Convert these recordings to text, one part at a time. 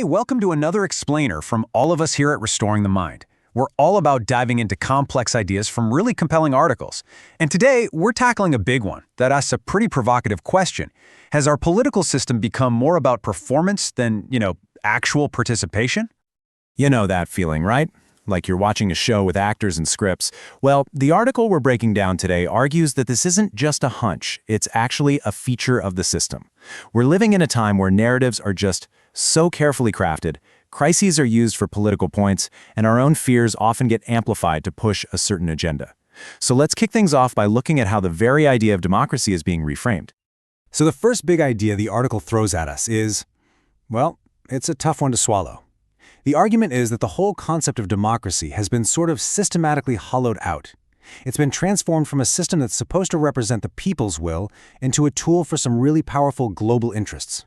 welcome to another explainer from all of us here at Restoring the Mind. We're all about diving into complex ideas from really compelling articles. And today, we're tackling a big one that asks a pretty provocative question. Has our political system become more about performance than, actual participation? You know that feeling, right? Like you're watching a show with actors and scripts. Well, the article we're breaking down today argues that this isn't just a hunch, it's actually a feature of the system. We're living in a time where narratives are just so carefully crafted, crises are used for political points, and our own fears often get amplified to push a certain agenda. So let's kick things off by looking at how the very idea of democracy is being reframed. So the first big idea the article throws at us is, well, it's a tough one to swallow. The argument is that the whole concept of democracy has been sort of systematically hollowed out. It's been transformed from a system that's supposed to represent the people's will into a tool for some really powerful global interests.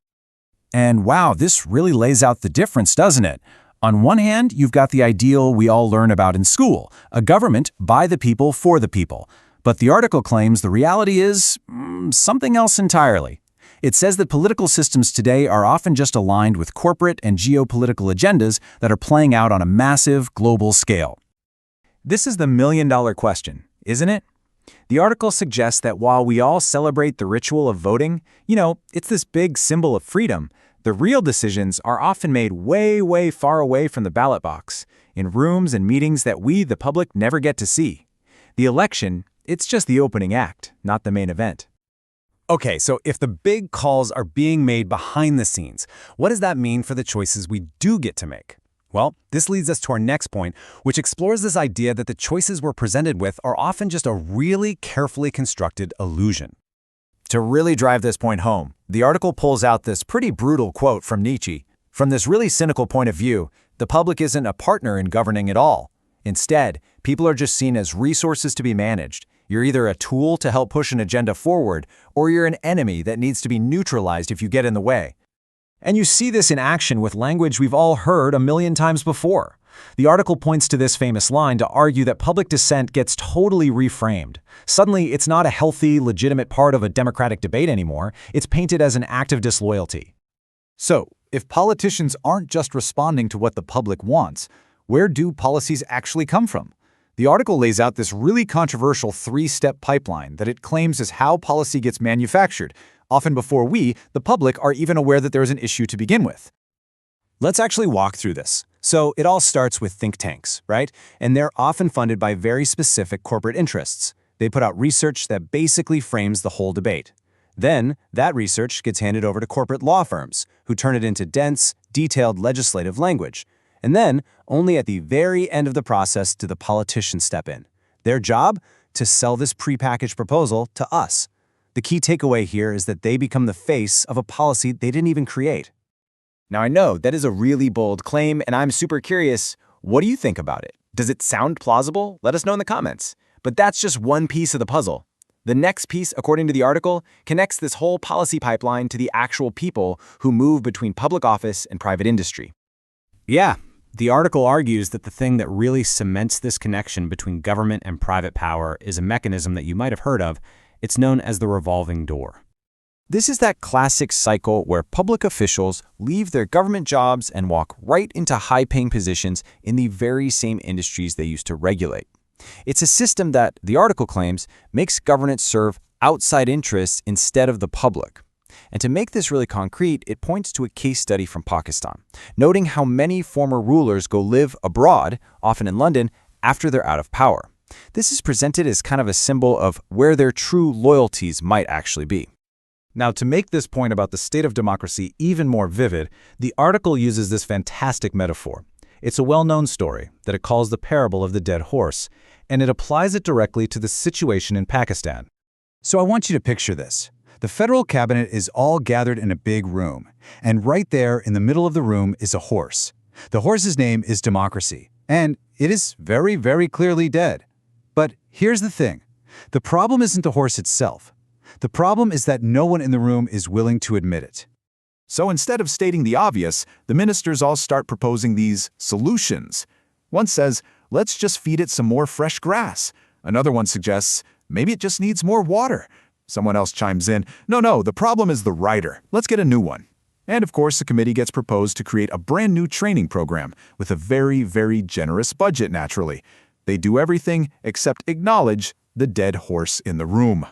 And wow, this really lays out the difference, doesn't it? On one hand, you've got the ideal we all learn about in school, a government by the people for the people. But the article claims the reality is something else entirely. It says that political systems today are often just aligned with corporate and geopolitical agendas that are playing out on a massive global scale. This is the million-dollar question, isn't it? The article suggests that while we all celebrate the ritual of voting, it's this big symbol of freedom, the real decisions are often made way, way far away from the ballot box, in rooms and meetings that we, the public, never get to see. The election, it's just the opening act, not the main event. Okay, so if the big calls are being made behind the scenes, what does that mean for the choices we do get to make? Well, this leads us to our next point, which explores this idea that the choices we're presented with are often just a really carefully constructed illusion. To really drive this point home, the article pulls out this pretty brutal quote from Nietzsche. From this really cynical point of view, the public isn't a partner in governing at all. Instead, people are just seen as resources to be managed. You're either a tool to help push an agenda forward, or you're an enemy that needs to be neutralized if you get in the way. And you see this in action with language we've all heard a million times before. The article points to this famous line to argue that public dissent gets totally reframed. Suddenly, it's not a healthy, legitimate part of a democratic debate anymore. It's painted as an act of disloyalty. So, if politicians aren't just responding to what the public wants, where do policies actually come from? The article lays out this really controversial three-step pipeline that it claims is how policy gets manufactured, often before we, the public, are even aware that there is an issue to begin with. Let's actually walk through this. So it all starts with think tanks, right? And they're often funded by very specific corporate interests. They put out research that basically frames the whole debate. Then, that research gets handed over to corporate law firms, who turn it into dense, detailed legislative language. And then, only at the very end of the process do the politicians step in. Their job? To sell this prepackaged proposal to us. The key takeaway here is that they become the face of a policy they didn't even create. Now I know that is a really bold claim, and I'm super curious, what do you think about it? Does it sound plausible? Let us know in the comments. But that's just one piece of the puzzle. The next piece, according to the article, connects this whole policy pipeline to the actual people who move between public office and private industry. Yeah. The article argues that the thing that really cements this connection between government and private power is a mechanism that you might have heard of. It's known as the revolving door. This is that classic cycle where public officials leave their government jobs and walk right into high-paying positions in the very same industries they used to regulate. It's a system that, the article claims, makes governance serve outside interests instead of the public. And to make this really concrete, it points to a case study from Pakistan, noting how many former rulers go live abroad, often in London, after they're out of power. This is presented as kind of a symbol of where their true loyalties might actually be. Now, to make this point about the state of democracy even more vivid, the article uses this fantastic metaphor. It's a well-known story that it calls the parable of the dead horse, and it applies it directly to the situation in Pakistan. So I want you to picture this. The federal cabinet is all gathered in a big room, and right there in the middle of the room is a horse. The horse's name is democracy, and it is very, very clearly dead. But here's the thing. The problem isn't the horse itself. The problem is that no one in the room is willing to admit it. So instead of stating the obvious, the ministers all start proposing these solutions. One says, let's just feed it some more fresh grass. Another one suggests, maybe it just needs more water. Someone else chimes in, no, the problem is the rider. Let's get a new one. And of course, the committee gets proposed to create a brand new training program with a very, very generous budget, naturally. They do everything except acknowledge the dead horse in the room.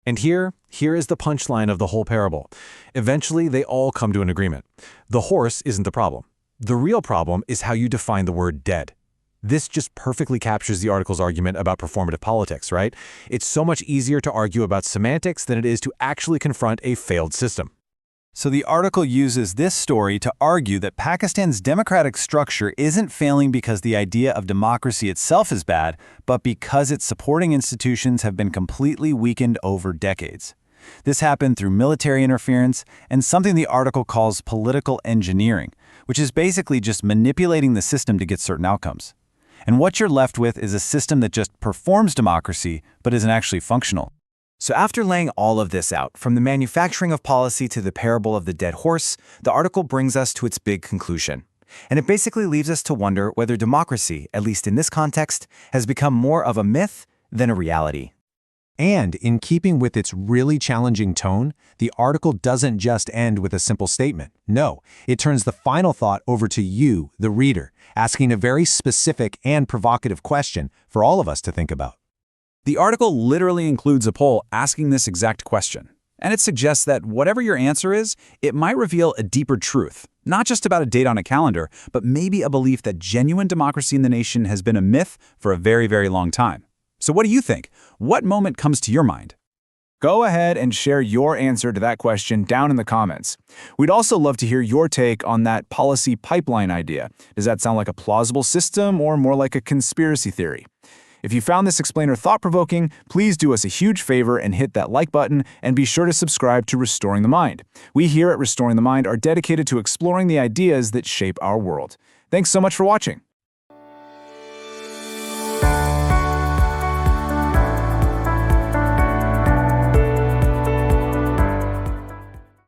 And here is the punchline of the whole parable. Eventually, they all come to an agreement. The horse isn't the problem. The real problem is how you define the word dead. This just perfectly captures the article's argument about performative politics, right? It's so much easier to argue about semantics than it is to actually confront a failed system. So the article uses this story to argue that Pakistan's democratic structure isn't failing because the idea of democracy itself is bad, but because its supporting institutions have been completely weakened over decades. This happened through military interference and something the article calls political engineering, which is basically just manipulating the system to get certain outcomes. And what you're left with is a system that just performs democracy, but isn't actually functional. So after laying all of this out, from the manufacturing of policy to the parable of the dead horse, the article brings us to its big conclusion. And it basically leaves us to wonder whether democracy, at least in this context, has become more of a myth than a reality. And in keeping with its really challenging tone, the article doesn't just end with a simple statement. No, it turns the final thought over to you, the reader, asking a very specific and provocative question for all of us to think about. The article literally includes a poll asking this exact question, and it suggests that whatever your answer is, it might reveal a deeper truth, not just about a date on a calendar, but maybe a belief that genuine democracy in the nation has been a myth for a very, very long time. So what do you think? What moment comes to your mind? Go ahead and share your answer to that question down in the comments. We'd also love to hear your take on that policy pipeline idea. Does that sound like a plausible system or more like a conspiracy theory? If you found this explainer thought-provoking, please do us a huge favor and hit that like button, and be sure to subscribe to Restoring the Mind. We here at Restoring the Mind are dedicated to exploring the ideas that shape our world. Thanks so much for watching.